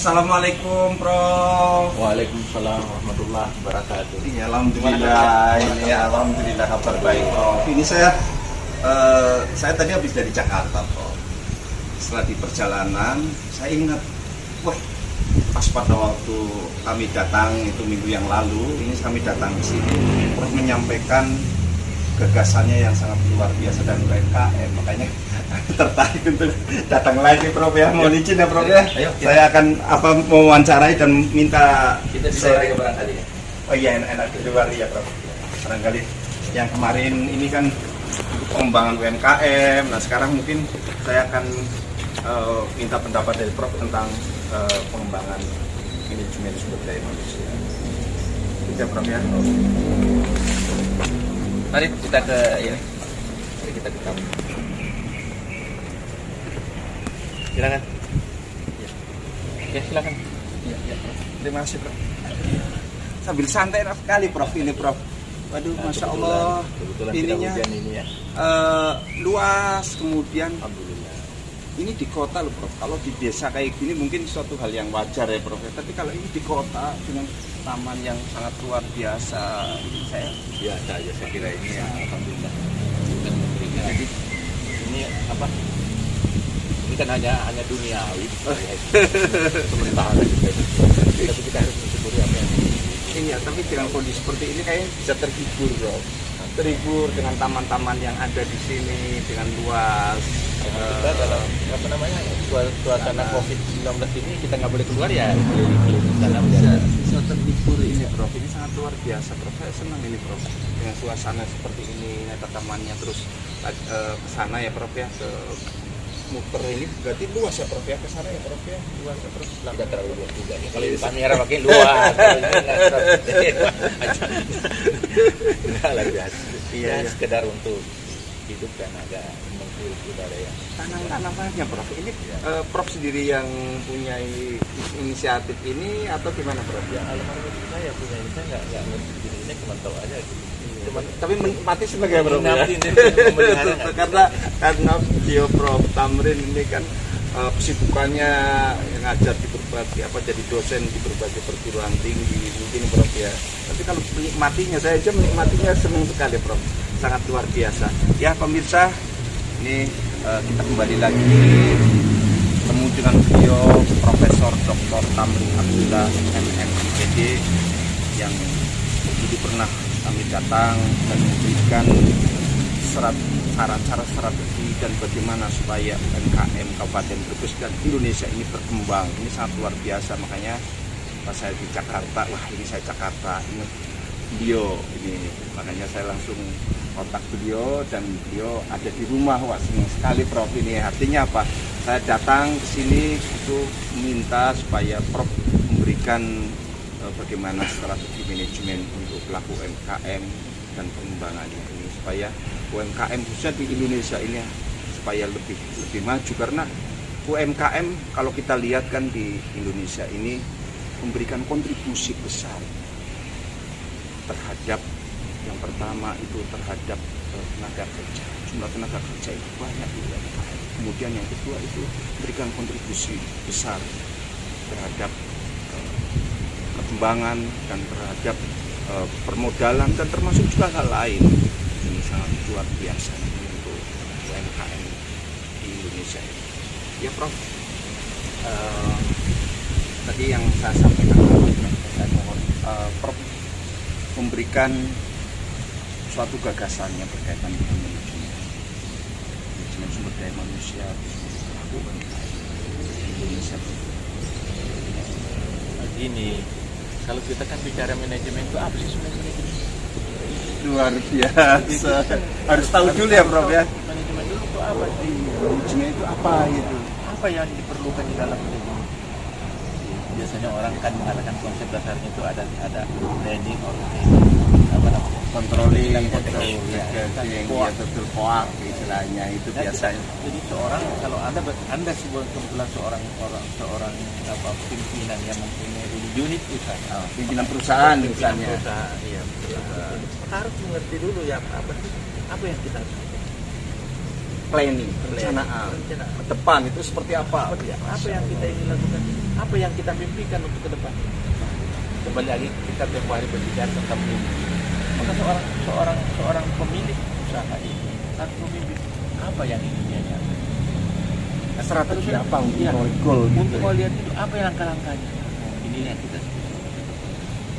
Assalamualaikum, Prof. Waalaikumsalam warahmatullahi wabarakatuh. Iya, alhamdulillah. Ini alhamdulillah kabar baik, Prof. Ini saya tadi habis dari Jakarta, Prof. Setelah di perjalanan, saya ingat, wah, pas pada waktu kami datang itu minggu yang lalu, ini kami datang ke sini, Prof menyampaikan gagasannya yang sangat luar biasa dan UMKM, makanya tertarik untuk datang lagi, Prof ya. Mohon izin ya, Prof ya. Ayo, saya akan mewawancarai dan minta kita bisa barangkali ya. Oh iya, enak di luar ya, Prof. Barangkali yang kemarin ini kan pengembangan UMKM. Nah, sekarang mungkin saya akan minta pendapat dari Prof tentang pengembangan manajemen sumber daya manusia. Ya, Prof ya. Mari kita ke ini. Mari kita ke kamu. Silakan. Ya, silakan. Ya, Prof. Terima kasih, Prof. Sambil santai sekali, Prof, ini, Prof. Waduh, Nah, Masya Allah. Kebetulan Ininya kita hujan ini ya. luas, kemudian Alhamdulillah. ini di kota loh, Prof. Kalau di desa kayak gini mungkin suatu hal yang wajar ya, Prof. Tapi kalau ini di kota dengan taman yang sangat luar biasa, ini saya Biasa aja saya kira ini ya, alhamdulillah. Bukan memberikan. Jadi ini apa? Ini kan hanya duniawi. Sementara juga. Tapi kita harus mensyukuri apa yang ini ya, tapi dengan kondisi seperti ini kayaknya bisa terhibur, Prof. Terhibur dengan taman-taman yang ada di sini dengan luas. kita dalam apa namanya suasana COVID-19 ini kita nggak boleh keluar ya keliling-keliling sana Bisa terhibur ini, Prof. Ini sangat luar biasa, Prof. Saya senang ini, Prof. Dengan suasana seperti ini, ada tamannya terus ke sana ya, Prof ya, ke muter ini berarti luas ya, Prof ya, ke sana ya, Prof ya, luas ya, Prof. nggak terlalu luas juga ya. Kalau di kamera makin luas, kalau ini nggak terlalu nggak lah biasa. Iya, sekedar untuk hidup dan agak menghirup udara yang Tanam-tanamannya, Prof. Ini Prof sendiri yang punya inisiatif ini atau gimana, Prof? ya almarhum saya punya ini saya nggak ngerti ini cuma tahu aja gitu. Tapi menikmati sebagai Prof ya? karena beliau Prof Tamrin ini kan kesibukannya ngajar di berbagai jadi dosen di berbagai perguruan tinggi mungkin, Prof ya. Tapi kalau menikmatinya, saya aja menikmatinya senang sekali, Prof. Sangat luar biasa. Ya, pemirsa, ini kita kembali lagi ketemu dengan beliau Profesor Dr. Tamrin Abdullah MMIPD yang dulu pernah kami datang dan memberikan cara strategi dan bagaimana supaya UMKM Kabupaten Brebes dan Indonesia ini berkembang. Ini sangat luar biasa, makanya pas saya di Jakarta, wah ini saya Jakarta, ingat beliau ini, makanya saya langsung kontak beliau dan beliau ada di rumah. Wah, senang sekali, Prof. Ini artinya apa? Saya datang ke sini itu minta supaya Prof memberikan bagaimana strategi manajemen untuk pelaku UMKM dan pengembangannya ini supaya UMKM khususnya di Indonesia ini supaya lebih maju, karena UMKM kalau kita lihat kan di Indonesia ini memberikan kontribusi besar terhadap yang pertama itu terhadap tenaga kerja, jumlah tenaga kerja itu banyak di UMKM. Kemudian yang kedua itu memberikan kontribusi besar terhadap perkembangan dan terhadap permodalan dan termasuk juga hal lain. Ini sangat luar biasa untuk UMKM di Indonesia ini. Ya, Prof. Tadi yang saya sampaikan, saya mohon Prof memberikan suatu gagasannya berkaitan dengan manajemen sumber daya manusia pelaku UMKM di Indonesia. Begini, kalau kita kan bicara manajemen itu apa sih sebenarnya manajemen? Luar biasa. Harus tahu dulu ya, Prof ya. Manajemen dulu itu apa sih? Manajemen itu apa gitu? Apa yang diperlukan di dalam manajemen? Biasanya orang kan mengatakan konsep dasarnya itu ada planning, organizing, apa namanya? Controlling, Controlling, ya. betul, koak istilahnya itu biasanya. Jadi seorang, kalau anda kebetulan seorang pimpinan yang mempunyai unit usaha, Pimpinan perusahaan misalnya. Iya, harus mengerti dulu ya apa yang kita lakukan. planning, perencanaan ke depan itu seperti apa? Apa yang kita ingin lakukan, apa yang kita mimpikan untuk ke depan. Kembali lagi kita tiap hari berbicara tentang mimpi. Maka seorang pemilik usaha ini harus memimpi apa yang ingin dia capai. Strategi apa untuk Iya, goal gitu untuk ya? melihat itu apa yang langkah-langkahnya. Ini yang kita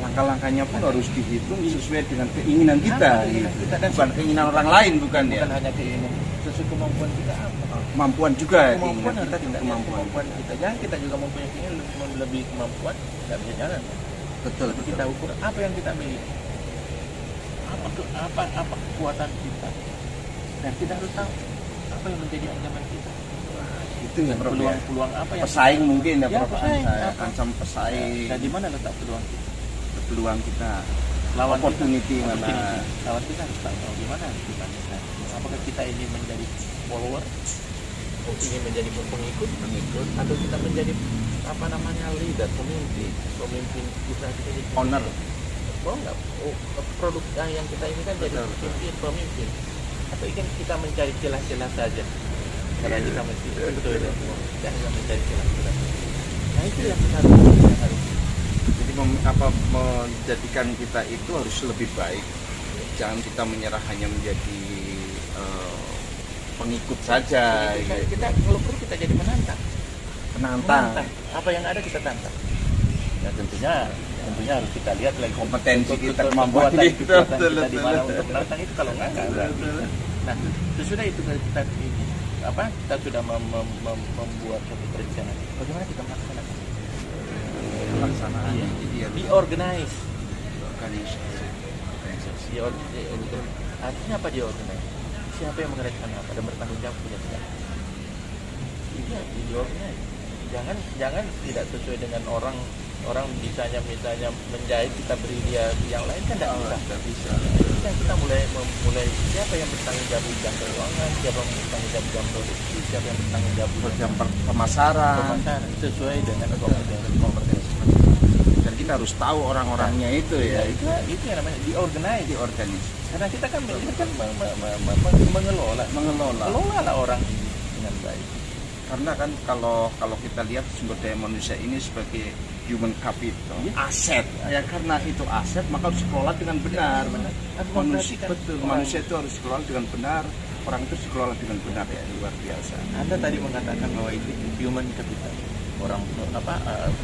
Langkah-langkahnya pun harus dihitung sesuai dengan keinginan kita, Apa keinginan gitu. kita, dan Bukan keinginan orang lain, bukan ya. bukan hanya keinginan, sesuai kemampuan kita apa. Kemampuan juga, Kemampuan keinginan harus kita kita juga lihat kemampuan. kemampuan kita. Jangan kita juga mempunyai keinginan lebih kemampuan, nggak bisa jalan. Betul, Tapi kita ukur apa yang kita miliki, apa kekuatan kita, dan kita harus tahu apa yang menjadi ancaman kita. Itu ya, Prof, ya. Peluang-peluang apa yang Pesaing mungkin ya, Ya, Prof. pesaing. Ancam pesaing, dan di mana letak peluang kita? peluang kita, Lawan opportunity kita, mana. lawan kita harus tahu gimana kita menyelesaikan. Apakah kita ini menjadi follower, ingin menjadi pengikut, atau kita menjadi leader, pemimpin usaha kita jadi Owner. enggak, produk yang kita ini kan jadi pemimpin, atau ingin kita mencari celah-celah saja karena kita mesti betul ya, jangan mencari celah-celah. Nah itu yang harus Jadi menjadikan kita itu harus lebih baik. Jangan kita menyerah hanya menjadi pengikut saja. kita kalau perlu kita jadi penantang. Penantang. Apa yang ada kita tantang. Ya tentunya harus kita lihat lagi Kompetensi kita, kemampuan kemampuan kita, kita. kita di mana untuk menantang itu. Kalau enggak berarti. Nah sesudah itu kita sudah membuat suatu perencanaan. Bagaimana kita melaksanakan? Pelaksanaan. Iya. Iya. Diorganize. Organisasi. Artinya apa diorganize? Siapa yang mengerjakan apa dan bertanggung jawab punya siapa? Itu diorganize. Jangan tidak sesuai dengan orang misalnya menjahit kita beri dia yang lain kan tidak bisa. Kita mulai siapa yang bertanggung jawab bidang keuangan, siapa yang bertanggung jawab bidang produksi, siapa yang bertanggung jawab Bidang pemasaran sesuai dengan kompetensi. dan kita harus tahu orang-orangnya itu ya. Itu yang namanya diorganize. Karena kita kan mengelola orang ini dengan baik. Karena kan kalau kita lihat sumber daya manusia ini sebagai human capital, aset. Ya karena itu aset maka harus dikelola dengan benar. Manusia itu harus dikelola dengan benar. Orang itu dikelola dengan benar ya, luar biasa. Anda tadi mengatakan bahwa itu human capital.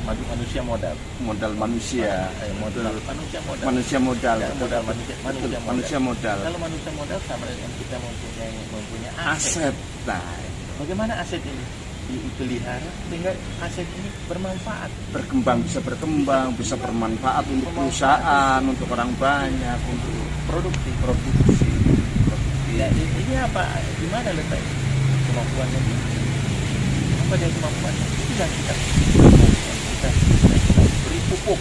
Manusia modal. Modal manusia. Manusia modal. Manusia modal. Kalau manusia modal sama dengan kita mempunyai Aset. Nah, bagaimana aset ini dipelihara sehingga aset ini bermanfaat, bisa berkembang, bisa bermanfaat untuk perusahaan, untuk orang banyak, untuk produksi. Ya, ini apa? Gimana letak kemampuannya? Apa dia kemampuannya? Itu yang kita beri pupuk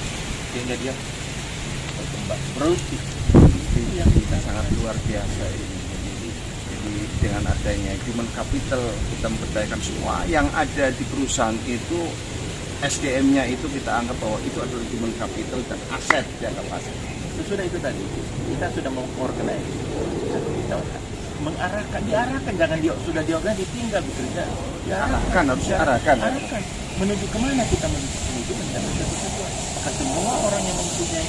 sehingga dia berkembang, produktif. Itu yang kita sangat luar biasa ini. Jadi dengan adanya human capital kita memberdayakan semua yang ada di perusahaan itu, SDM-nya itu kita anggap bahwa itu adalah human capital dan aset jangka panjang. Sesudah itu tadi kita sudah mengorganize, kita diarahkan, jangan sudah diorganize ditinggal bekerja. Harus diarahkan. Menuju kemana kita menuju mencapai satu tujuan. Maka semua orang yang mempunyai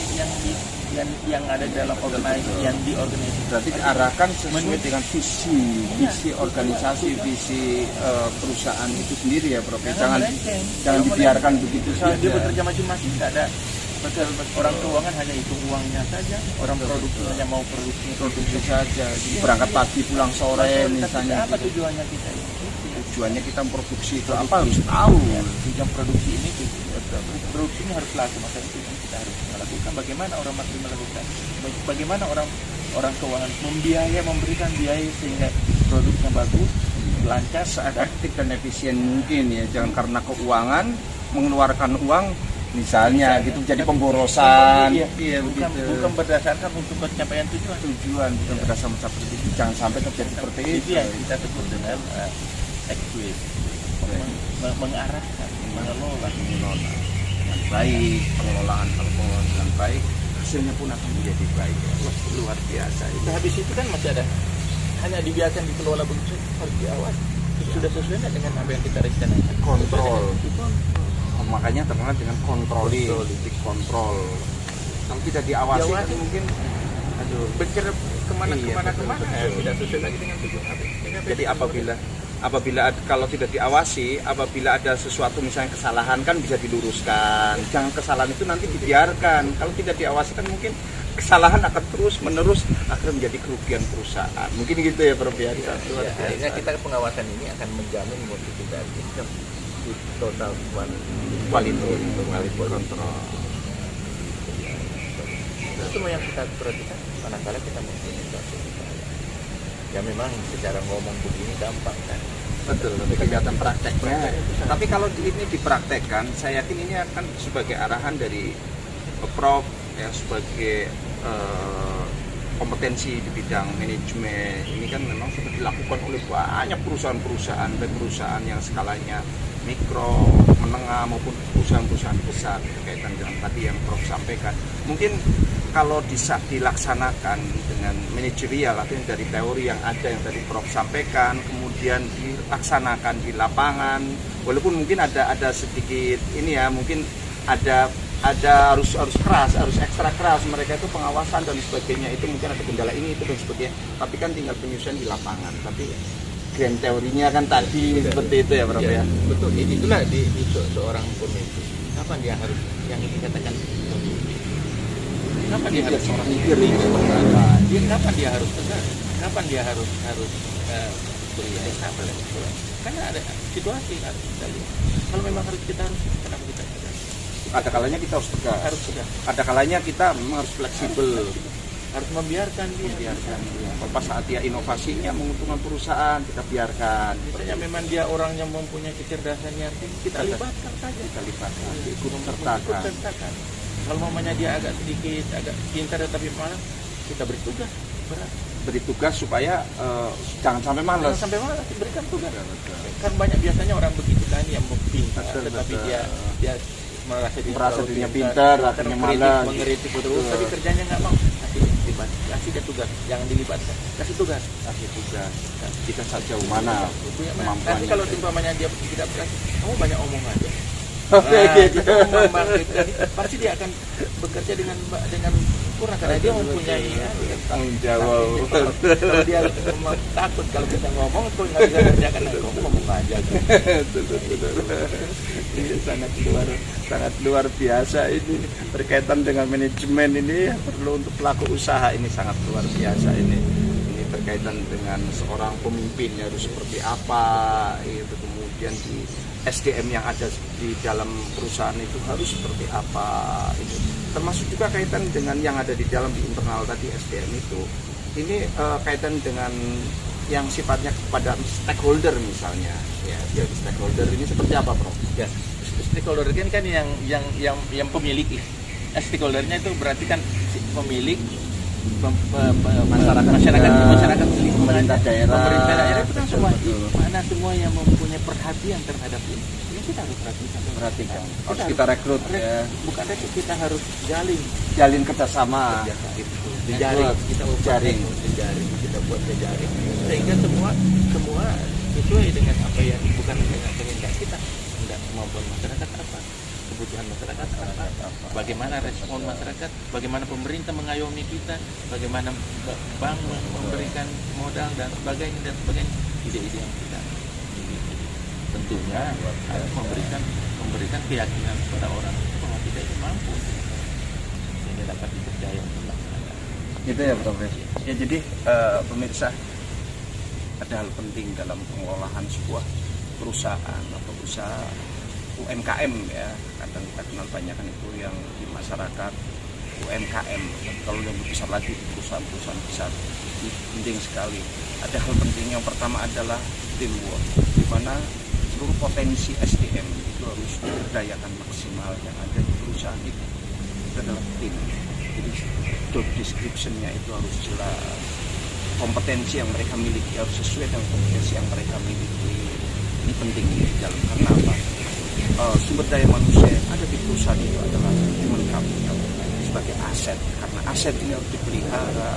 yang ada dalam organisasi, yang diorganisasi, berarti diarahkan sesuai dengan visi organisasi, visi perusahaan itu sendiri ya, Prof. Jangan dibiarkan begitu saja. Dia bekerja masing-masing, tidak ada orang keuangan hanya hitung uangnya saja, orang produksi hanya mau produksi saja. Berangkat pagi pulang sore misalnya. Apa tujuannya kita ini? Tujuannya kita memproduksi itu apa harus tahu. Tujuan produksi ini harus laku, maka itu yang kita harus melakukan. Bagaimana orang masih melakukan? Bagaimana orang keuangan memberikan biaya sehingga produknya bagus, lancar, seefektif dan efisien mungkin ya. Jangan karena keuangan mengeluarkan uang misalnya gitu jadi pemborosan. Iya, bukan berdasarkan untuk pencapaian tujuan, bukan berdasarkan mencapai tujuan. Jangan sampai terjadi seperti itu. Yang kita sebut dengan mengarahkan, mengelola dengan baik, pengelolaan dengan baik, hasilnya pun akan menjadi baik. Luar biasa. Itu habis itu kan masih ada hanya dibiarkan dikelola begitu harus diawasi. Sudah sesuai nggak dengan apa yang kita rencanakan? Kontrol. Kontrol. Makanya terkenal dengan kontroling, kontrol. Kalau tidak diawasi kan Diawasi. mungkin Bergerak kemana Iya, kemana betul, kemana betul. tidak sesuai lagi dengan tujuan apa. jadi kalau tidak diawasi, apabila ada sesuatu misalnya kesalahan kan bisa diluruskan. Jangan kesalahan itu nanti dibiarkan. Kalau tidak diawasi kan mungkin kesalahan akan terus menerus akan menjadi kerugian perusahaan. Mungkin gitu ya Prof. Ya, akhirnya kita pengawasan ini akan menjamin mutu kita total quality control. Itu semua yang kita perhatikan. Manakala kita mempunyai suatu upaya. Ya memang secara ngomong begini gampang kan. Betul, tapi kelihatan prakteknya. Tapi kalau ini dipraktekkan, saya yakin ini akan sebagai arahan dari Prof ya, sebagai kompetensi di bidang manajemen. Ini kan memang sudah dilakukan oleh banyak perusahaan-perusahaan dan perusahaan yang skalanya mikro, menengah maupun perusahaan-perusahaan besar berkaitan dengan tadi yang Prof sampaikan. Mungkin kalau dilaksanakan dengan manajerial atau dari teori yang ada yang tadi Prof sampaikan, kemudian dilaksanakan di lapangan, walaupun mungkin ada sedikit ini ya, mungkin ada harus keras, harus ekstra keras mereka itu pengawasan dan sebagainya, itu mungkin ada kendala ini itu dan sebagainya, tapi kan tinggal penyusunan di lapangan. Tapi grand teorinya kan tadi seperti itu ya Prof ya. Betul, itulah di seorang pemimpin. Kapan dia harus yang dikatakan pemimpin? Kapan dia harus seorang diri? Kapan dia harus tegas? Kapan dia harus berisabel? Karena ada situasi harus kita lihat. Kalau memang kita harus kenapa kita tegas? Ada kalanya kita harus tegas. Ada kalanya kita memang harus fleksibel. Harus membiarkan dia. Kalau pas saat dia inovasinya menguntungkan perusahaan, kita biarkan. Misalnya memang dia orang yang mempunyai kecerdasannya, kita libatkan saja. Kita libatkan, ikut sertakan. sertakan. Kalau mamanya dia agak pintar tetapi malas, kita beri tugas berat. Beri tugas supaya jangan sampai malas. Berikan tugas. Kan banyak biasanya orang begitu kan yang pintar, tetapi dia merasa dirinya pintar, akhirnya malas. Mengkritik terus, tapi kerjanya nggak mau. Kasih dia tugas, jangan dilibatkan. Kasih tugas. Kita saja mana kemampuannya. Nanti kalau umpamanya dia tidak berhasil, kamu banyak omong aja. Gitu. Pasti dia akan bekerja dengan kurang karena dia mempunyai tanggung jawab. Kalau dia takut kalau kita ngomong tuh nggak bisa kerjakan, kamu ngomong aja. Ini sangat luar biasa ini berkaitan dengan manajemen ini, perlu untuk pelaku usaha ini sangat luar biasa ini berkaitan dengan seorang pemimpin harus seperti apa itu, kemudian di SDM yang ada di dalam perusahaan itu harus seperti apa itu, termasuk juga kaitan dengan yang ada di dalam di internal tadi SDM itu. Ini kaitan dengan yang sifatnya kepada stakeholder misalnya ya, stakeholder ini seperti apa Prof? Ya, stakeholder kan yang pemilik. Stakeholdernya itu berarti kan pemilik, masyarakat pemerintah daerah itu kan semua yang mempunyai perhatian terhadap ini kita harus perhatikan. Harus kita rekrut ya. Bukan rekrut, kita harus jalin kerjasama. Jaring, kita buat jejaring sehingga semua sesuai dengan apa yang bukan dengan kehendak kita, hendak kemampuan masyarakat apa, kebutuhan masyarakat apa, bagaimana respon masyarakat, bagaimana pemerintah mengayomi kita, bagaimana bank memberikan modal dan sebagainya ide-ide yang kita miliki. Tentunya harus memberikan keyakinan kepada orang bahwa kita itu mampu sehingga dapat dipercaya untuk melaksanakan. Gitu ya Prof. Ya jadi pemirsa, ada hal penting dalam pengelolaan sebuah perusahaan atau usaha UMKM ya, kadang kita kenal banyak kan itu yang di masyarakat UMKM. Kalau yang lebih besar lagi perusahaan-perusahaan besar, ini penting sekali. Ada hal penting, yang pertama adalah teamwork, di mana seluruh potensi SDM itu harus diberdayakan maksimal yang ada di perusahaan itu adalah tim. Jadi job description-nya itu harus jelas, kompetensi yang mereka miliki harus sesuai dengan kompetensi yang mereka miliki. Ini penting di dalam, karena apa? Sumber daya manusia yang ada di perusahaan itu adalah human capital sebagai aset, karena aset ini harus dipelihara,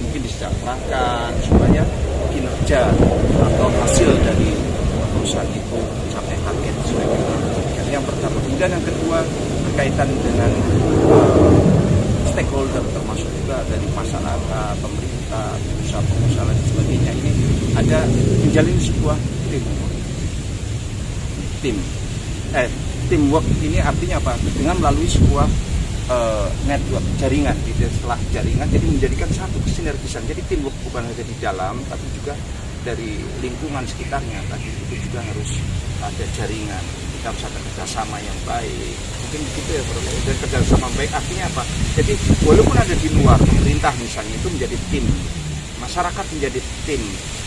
mungkin disejahterakan supaya kinerja atau hasil dari perusahaan itu sampai target sesuai dengan target. Yang pertama. Kemudian yang kedua berkaitan dengan stakeholder, termasuk juga dari masyarakat, pemerintah, pengusaha-pengusaha dan sebagainya. Ini ada menjalin sebuah teamwork ini artinya apa? Dengan melalui sebuah network, jaringan. Setelah jaringan jadi menjadikan satu kesinergisan. Jadi teamwork bukan hanya di dalam, tapi juga dari lingkungan sekitarnya. Tadi itu juga harus ada jaringan. Kita harus ada kerjasama yang baik. Mungkin begitu ya, Bro. Dan kerjasama baik artinya apa? Jadi walaupun ada di luar pemerintah misalnya itu menjadi tim, masyarakat menjadi tim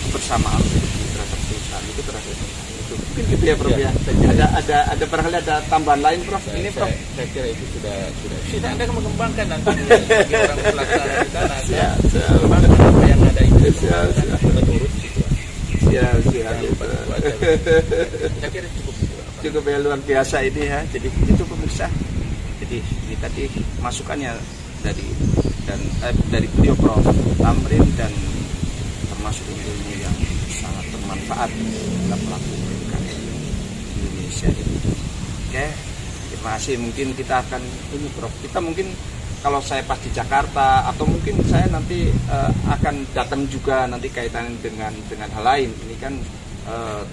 kebersamaan terhadap perusahaan itu terhadap itu. Mungkin gitu ya, Prof. Ya. Ada barangkali ada tambahan lain, Prof. Ini, Prof. Saya kira itu sudah Anda mengembangkan nanti sebagai orang pelaksana di sana. Apa yang ada itu menurut situasi. Saya kira cukup ya, luar biasa ini ya. Jadi itu pemirsa. Jadi ini tadi masukannya dari beliau Prof. Tamrin dan termasuk ilmu yang sangat bermanfaat dalam melakukan UMKM Indonesia ini. Oke, terima kasih. Mungkin kita akan ini, Prof. Kita mungkin kalau saya pas di Jakarta atau mungkin saya nanti akan datang juga nanti kaitan dengan hal lain. Ini kan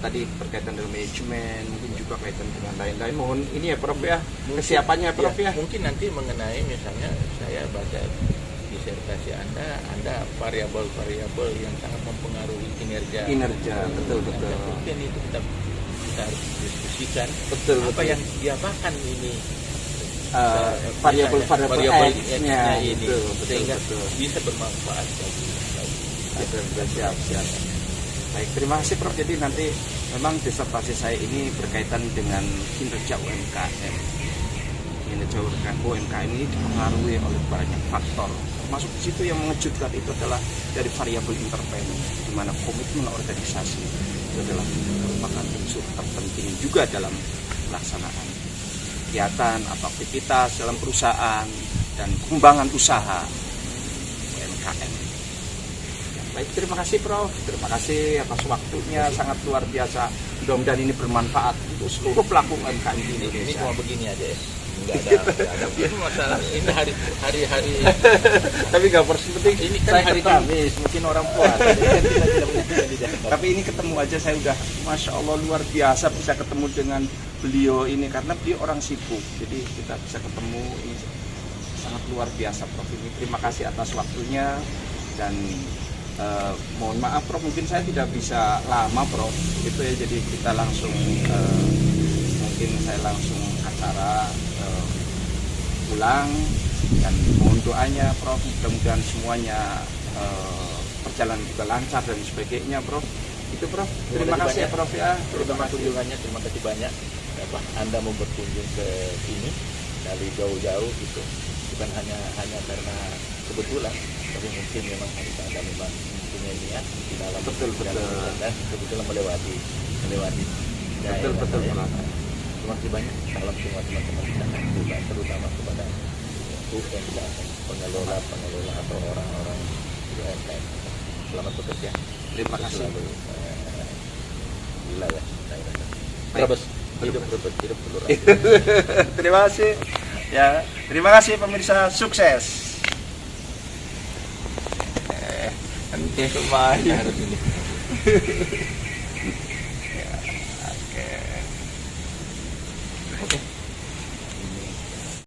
tadi berkaitan dengan manajemen, mungkin juga kaitan dengan lain-lain. Mohon ini ya, Prof. Ya, kesiapannya, Prof. Ya. Mungkin nanti mengenai misalnya saya baca disertasi Anda variabel-variabel yang sangat mempengaruhi kinerja. Betul. Mungkin itu kita harus diskusikan. Betul. Apa yang diapakan ini variabel X-nya ini, betul, sehingga bisa bermanfaat bagi siap. Baik, terima kasih, Prof. Jadi nanti memang disertasi saya ini berkaitan dengan kinerja UMKM. Kinerja UMKM ini dipengaruhi oleh banyak faktor. Termasuk di situ yang mengejutkan itu adalah dari variabel intervensi, di mana komitmen organisasi itu adalah merupakan unsur terpenting juga dalam pelaksanaan kegiatan atau aktivitas dalam perusahaan dan pengembangan usaha UMKM. Baik, terima kasih, Prof. Terima kasih atas waktunya, sangat luar biasa. Mudah-mudahan ini bermanfaat untuk seluruh pelaku UMKM di Indonesia. Ini cuma begini aja ya. Enggak ada masalah. Ini hari-hari tapi nggak penting. Ini kan hari Kamis, mungkin orang puasa. Tapi ini ketemu aja saya udah, Masya Allah, luar biasa bisa ketemu dengan beliau ini karena beliau orang sibuk. Jadi kita bisa ketemu, ini sangat luar biasa, Prof. Ini terima kasih atas waktunya dan mohon maaf, Prof. Mungkin saya tidak bisa lama, Prof. Itu ya, jadi kita langsung mungkin saya langsung acara pulang dan mohon doanya, Prof. Mudah-mudahan semuanya berjalan juga lancar dan sebagainya, Prof. Itu, Prof. Terima kasih ya, Prof. Ya. Terima kasih kunjungannya, terima kasih banyak. Anda mau berkunjung ke sini dari jauh-jauh gitu, bukan hanya karena kebetulan, tapi mungkin memang harus ada memang punya niat di dalam betul dan kebetulan melewati betul. Terima kasih banyak. Salam semua teman-teman kita, terutama kepada UMKM, pengelola atau orang-orang UMKM. Selamat bekerja. Terima kasih. Wilayah daerah. Hidup telur. Terima kasih. Ya, terima kasih pemirsa, sukses. Nanti kembali.